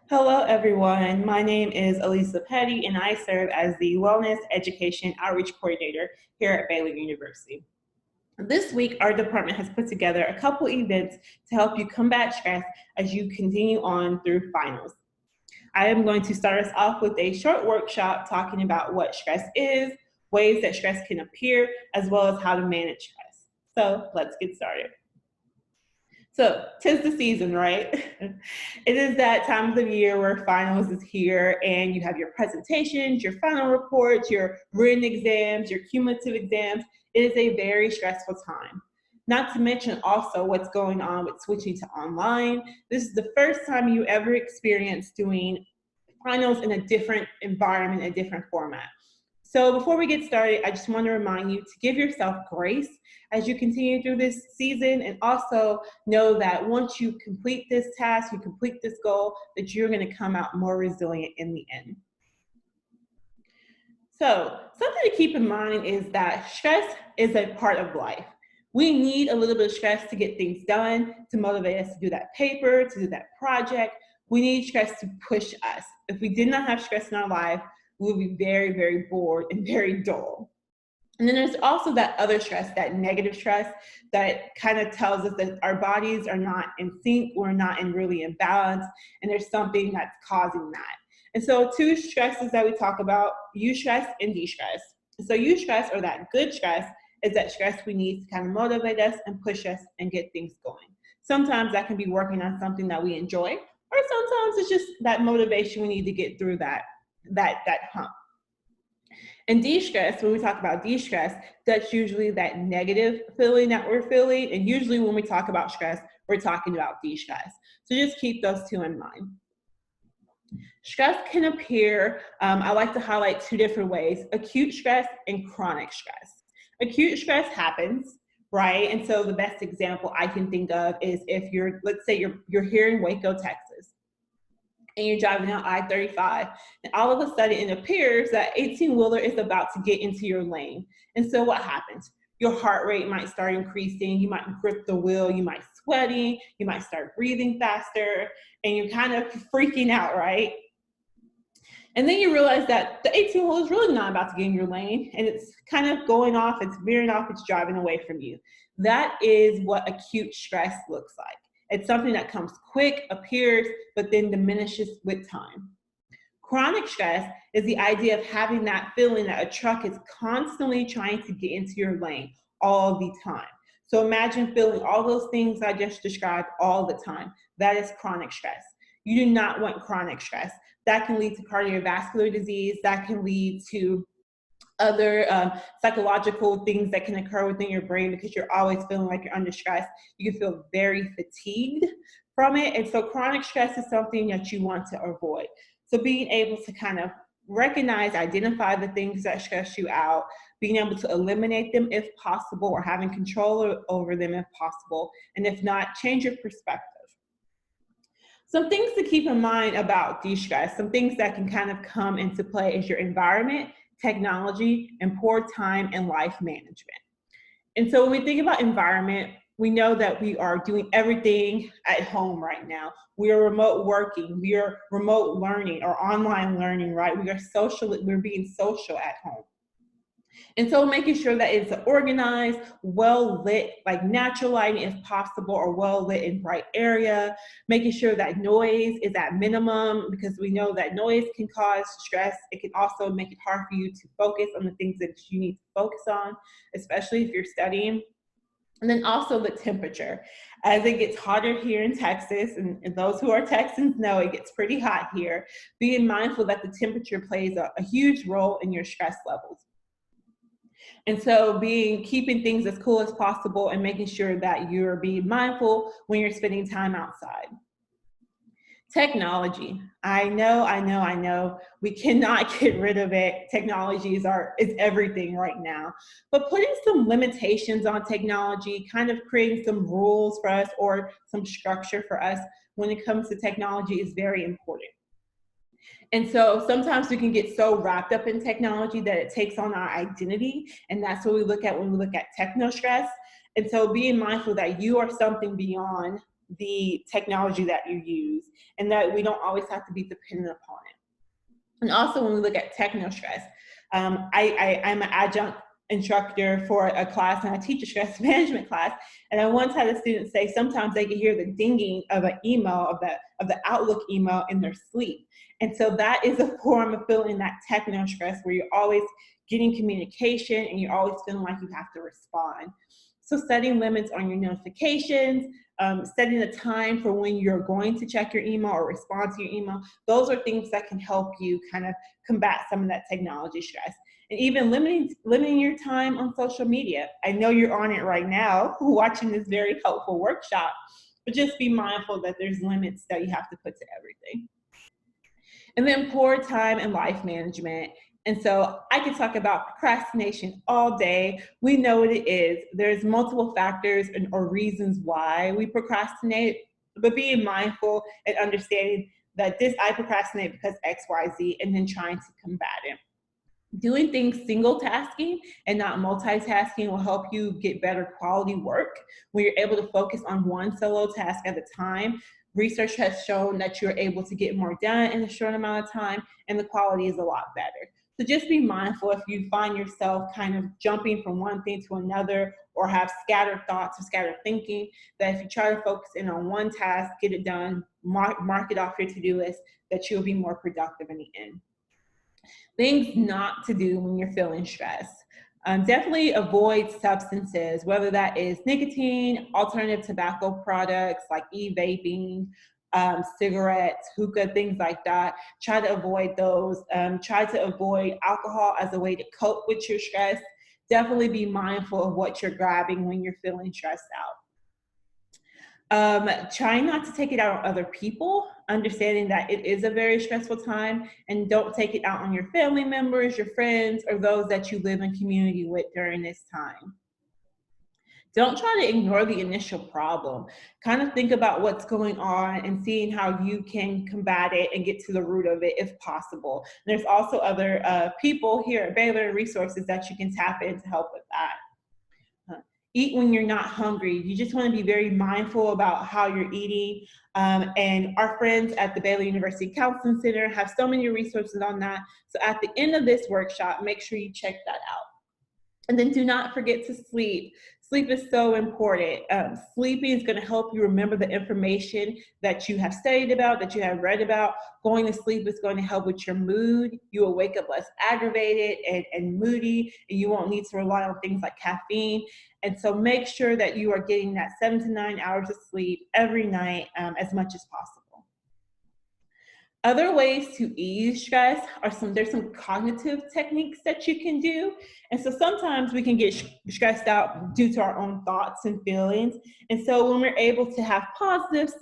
Hello, everyone. My name is Alyssa Petty, and I serve as the Wellness Education Outreach Coordinator here at Baylor University. This week, our department has put together a couple events to help you combat stress as you continue on through finals. I am going to start us off with a short workshop talking about what stress is, ways that stress can appear, as well as how to manage stress. So let's get started. So, 'tis the season, right? It is that time of the year where finals is here and you have your presentations, your final reports, your written exams, your cumulative exams. It is a very stressful time. Not to mention also what's going on with switching to online. This is the first time you ever experienced doing finals in a different environment, a different format. So before we get started, I just want to remind you to give yourself grace as you continue through this season, and also know that once you complete this task, you complete this goal, that you're going to come out more resilient in the end. So something to keep in mind is that stress is a part of life. We need a little bit of stress to get things done, to motivate us to do that paper, to do that project. We need stress to push us. If we did not have stress in our life, we would be very, very bored and very dull. And then there's also that other stress, that negative stress, that kind of tells us that our bodies are not in sync, we're not really in balance, and there's something that's causing that. And so two stresses that we talk about, eustress and de-stress. So eustress, or that good stress, is that stress we need to kind of motivate us and push us and get things going. Sometimes that can be working on something that we enjoy, or sometimes it's just that motivation we need to get through that hump. And de-stress, when we talk about de-stress, that's usually that negative feeling that we're feeling. And usually when we talk about stress, we're talking about de-stress. So just keep those two in mind. Stress can appear, I like to highlight two different ways: acute stress and chronic stress. Acute stress happens, right? And so the best example I can think of is if let's say you're here in Waco, Texas, and you're driving down I-35, and all of a sudden it appears that 18-wheeler is about to get into your lane. And so what happens? Your heart rate might start increasing, you might grip the wheel, you might sweating, you might start breathing faster, and you're kind of freaking out, right? And then you realize that the 18-wheeler is really not about to get in your lane, and it's kind of going off, it's veering off, it's driving away from you. That is what acute stress looks like. It's something that comes quick, appears, but then diminishes with time. Chronic stress is the idea of having that feeling that a truck is constantly trying to get into your lane all the time. So imagine feeling all those things I just described all the time. That is chronic stress. You do not want chronic stress. That can lead to cardiovascular disease. That can lead to other psychological things that can occur within your brain because you're always feeling like you're under stress. You can feel very fatigued from it. And so chronic stress is something that you want to avoid. So being able to kind of recognize, identify the things that stress you out, being able to eliminate them if possible, or having control over them if possible. And if not, change your perspective. Some things to keep in mind about de-stress, some things that can kind of come into play is your environment, technology, and poor time and life management. And so when we think about environment, we know that we are doing everything at home right now. We are remote working, we are remote learning or online learning, right? We're being social at home. And so making sure that it's organized, well lit, like natural lighting if possible, or well lit in bright area, making sure that noise is at minimum, because we know that noise can cause stress. It can also make it hard for you to focus on the things that you need to focus on, especially if you're studying. And then also the temperature. As it gets hotter here in Texas, and those who are Texans know it gets pretty hot here, being mindful that the temperature plays a huge role in your stress levels. And so keeping things as cool as possible and making sure that you're being mindful when you're spending time outside. Technology. I know. We cannot get rid of it. Technology is everything right now. But putting some limitations on technology, kind of creating some rules for us or some structure for us when it comes to technology is very important. And so sometimes we can get so wrapped up in technology that it takes on our identity. And that's what we look at when we look at techno stress. And so being mindful that you are something beyond the technology that you use, and that we don't always have to be dependent upon it. And also when we look at techno stress, I'm an adjunct instructor for a class, and I teach a stress management class. And I once had a student say sometimes they can hear the dinging of an email, of the Outlook email, in their sleep. And so that is a form of feeling that techno stress, where you're always getting communication and you're always feeling like you have to respond. So setting limits on your notifications, setting a time for when you're going to check your email or respond to your email, those are things that can help you kind of combat some of that technology stress. And even limiting your time on social media. I know you're on it right now, watching this very helpful workshop, but just be mindful that there's limits that you have to put to everything. And then poor time and life management. And so I could talk about procrastination all day. We know what it is. There's multiple factors or reasons why we procrastinate, but being mindful and understanding that I procrastinate because X, Y, Z, and then trying to combat it. Doing things single tasking and not multitasking will help you get better quality work when you're able to focus on one solo task at a time. Research has shown that you're able to get more done in a short amount of time, and the quality is a lot better. So just be mindful if you find yourself kind of jumping from one thing to another, or have scattered thoughts or scattered thinking, that if you try to focus in on one task, get it done, mark it off your to-do list, that you'll be more productive in the end. Things not to do when you're feeling stressed. Definitely avoid substances, whether that is nicotine, alternative tobacco products like e-vaping, cigarettes, hookah, things like that. Try to avoid those. Try to avoid alcohol as a way to cope with your stress. Definitely be mindful of what you're grabbing when you're feeling stressed out. Try not to take it out on other people, understanding that it is a very stressful time, and don't take it out on your family members, your friends, or those that you live in community with during this time. Don't try to ignore the initial problem. Kind of think about what's going on and seeing how you can combat it and get to the root of it if possible. And there's also other people here at Baylor, resources that you can tap in to help with that. Eat when you're not hungry. You just want to be very mindful about how you're eating. And our friends at the Baylor University Counseling Center have so many resources on that. So at the end of this workshop, make sure you check that out. And then do not forget to sleep. Sleep is so important. Sleeping is going to help you remember the information that you have studied about, that you have read about. Going to sleep is going to help with your mood. You will wake up less aggravated and moody, and you won't need to rely on things like caffeine. And so make sure that you are getting that 7 to 9 hours of sleep every night, as much as possible. Other ways to ease stress there's some cognitive techniques that you can do. And so sometimes we can get stressed out due to our own thoughts and feelings. And so when we're able to have positive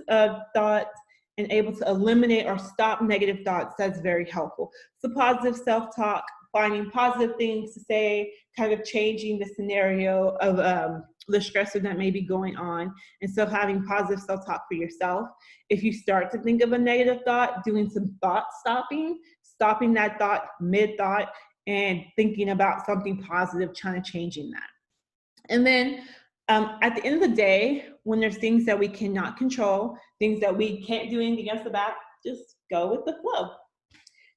thoughts and able to eliminate or stop negative thoughts, that's very helpful. So positive self-talk, finding positive things to say, kind of changing the scenario of the stressor that may be going on. And so having positive self-talk for yourself. If you start to think of a negative thought, doing some thought stopping that thought mid-thought and thinking about something positive, trying to changing that. And then at the end of the day, when there's things that we cannot control, things that we can't do anything else about, just go with the flow.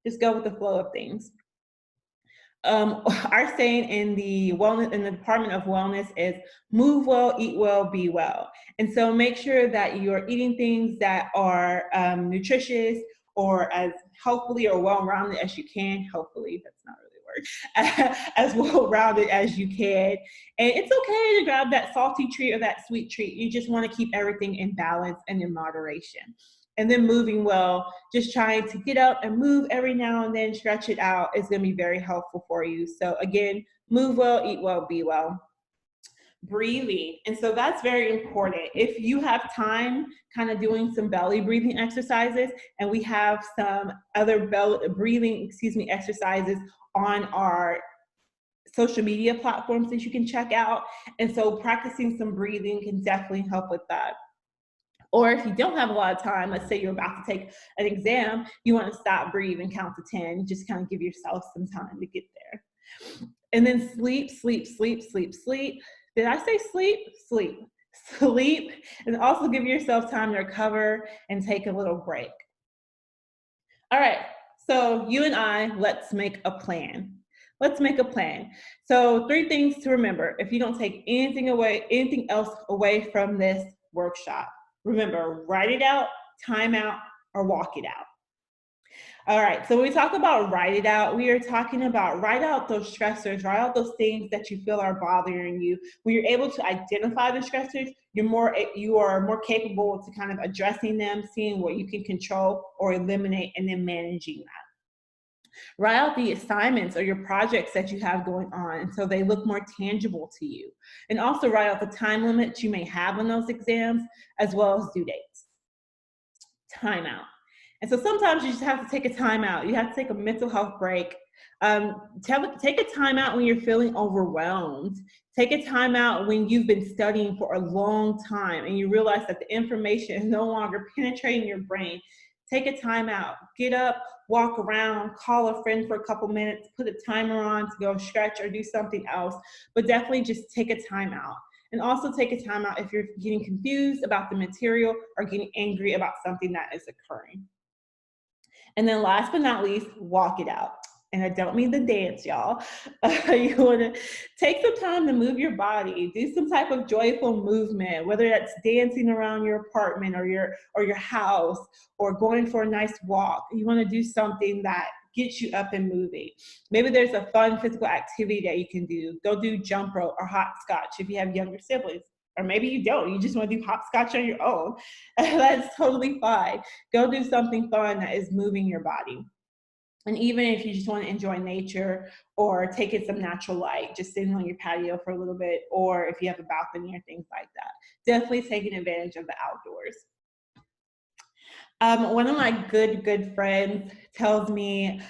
Just go with the flow of things. Our saying in the Department of Wellness is move well, eat well, be well. And so make sure that you're eating things that are nutritious or as healthfully or well-rounded as you can. Hopefully, that's not really a word. As well-rounded as you can. And it's okay to grab that salty treat or that sweet treat. You just want to keep everything in balance and in moderation. And then moving well, just trying to get up and move every now and then, stretch it out, is going to be very helpful for you. So again, move well, eat well, be well. Breathing. And so that's very important. If you have time kind of doing some belly breathing exercises, and we have some other breathing exercises on our social media platforms that you can check out. And so practicing some breathing can definitely help with that. Or if you don't have a lot of time, let's say you're about to take an exam, you want to stop, breathe, and count to 10, just kind of give yourself some time to get there. And then sleep. Did I say sleep? Sleep. sleep, and also give yourself time to recover and take a little break. All right, so you and I, let's make a plan. Let's make a plan. So 3 things to remember if you don't take anything else away from this workshop. Remember, write it out, time out, or walk it out. All right, so when we talk about write it out, we are talking about write out those stressors, write out those things that you feel are bothering you. When you're able to identify the stressors, you are more capable to kind of addressing them, seeing what you can control or eliminate, and then managing that. Write out the assignments or your projects that you have going on so they look more tangible to you. And also write out the time limits you may have on those exams, as well as due dates. Timeout. And so sometimes you just have to take a time out. You have to take a mental health break. Take a time out when you're feeling overwhelmed. Take a time out when you've been studying for a long time and you realize that the information is no longer penetrating your brain. Take a time out. Get up, walk around, call a friend for a couple minutes, put a timer on to go stretch or do something else. But definitely just take a time out. And also take a time out if you're getting confused about the material or getting angry about something that is occurring. And then last but not least, walk it out. And I don't mean the dance, y'all. You want to take some time to move your body, do some type of joyful movement, whether that's dancing around your apartment or your house, or going for a nice walk. You want to do something that gets you up and moving. Maybe there's a fun physical activity that you can do. Go do jump rope or hopscotch if you have younger siblings. Or maybe you don't, you just want to do hopscotch on your own. That's totally fine. Go do something fun that is moving your body. And even if you just want to enjoy nature or take in some natural light, just sitting on your patio for a little bit, or if you have a balcony or things like that, definitely taking advantage of the outdoors. One of my good friends tells me,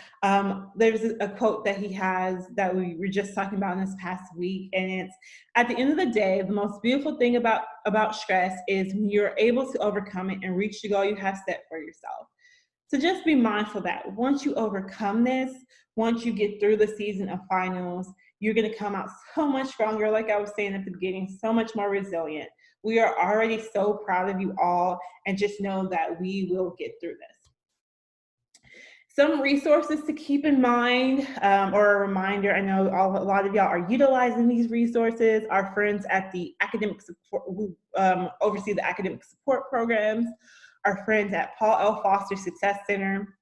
there's a quote that he has that we were just talking about in this past week, and it's, at the end of the day, the most beautiful thing about stress is when you're able to overcome it and reach the goal you have set for yourself. So just be mindful that once you overcome this, once you get through the season of finals, you're going to come out so much stronger, like I was saying at the beginning, so much more resilient. We are already so proud of you all, and just know that we will get through this. Some resources to keep in mind, or a reminder, I know a lot of y'all are utilizing these resources. Our friends at the academic support, who oversee the academic support programs, our friends at Paul L. Foster Success Center,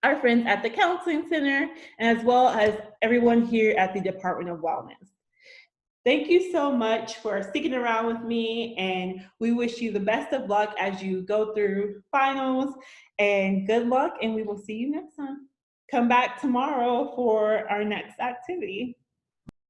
our friends at the Counseling Center, and as well as everyone here at the Department of Wellness. Thank you so much for sticking around with me, and we wish you the best of luck as you go through finals, and good luck, and we will see you next time. Come back tomorrow for our next activity.